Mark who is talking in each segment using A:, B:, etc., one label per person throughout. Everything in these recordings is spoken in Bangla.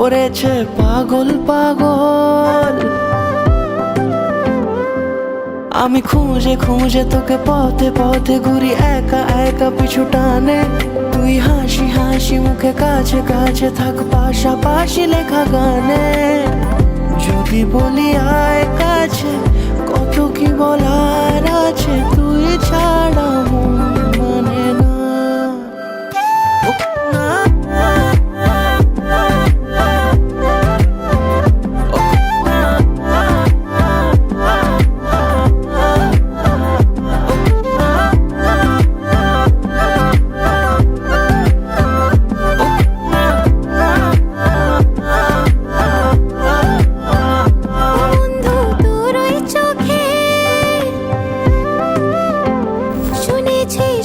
A: করেছে পাগল পাগল। আমি খুঁজে খুঁজে তোকে পথে পথে ঘুরি, একা একা পিছু টানে। তুই হাসি হাসি মুখে কাছে কাছে থাক, পাশাপাশি লেখা গানে। যদি বলি আয় কাছে, কত কি বলার আছে, তুই ছাড়া মন মানে না।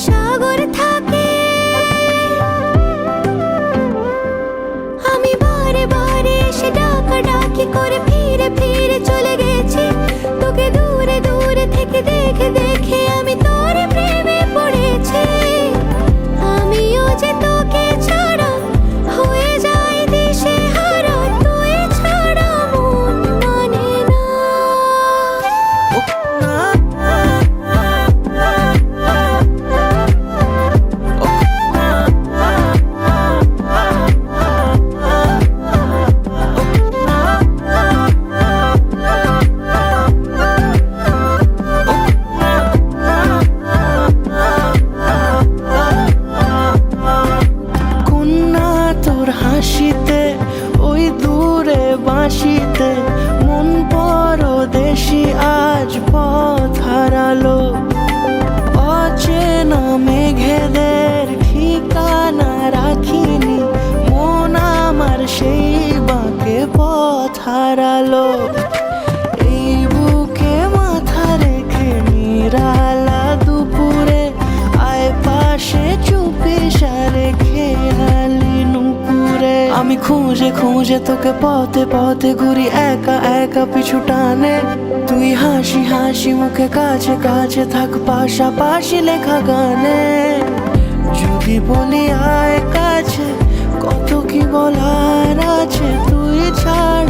B: সাগর থাকে, আমি বারে বারে এসে ডাকা ডাকি করে ফিরে ফিরে চলে গেছি। তোকে দূরে দূরে থেকে দেখে দেখে আমি তোর প্রেমে পড়েছি। আমিও যে তোকে ছাড়া হয়ে যাই দিশে হারা, তুই ছাড়া মন মানে না।
A: হাসিতে ওই দূরে বাঁশিতে মন পরদেশি আজ পথ হারালো। অচেনা মেঘেদের ঠিকানা রাখিনি, মন আমার সেই বাঁকে পথ হারালো। এই বুকে মাথা রেখে নিরালা দুপুরে আয় পাশে চুপি সারে খেয়ালি নুপুরে। আমি খুঁজে খুঁজে তোকে পথে পথে ঘুরি, একা একা পিছু টানে। তুই হাসি হাসি মুখে কাছে কাছে থাক, পাশাপাশি লেখা গানে। যদি বলি আয় কাছে, কত কি বলার আছে, তুই ছাড়া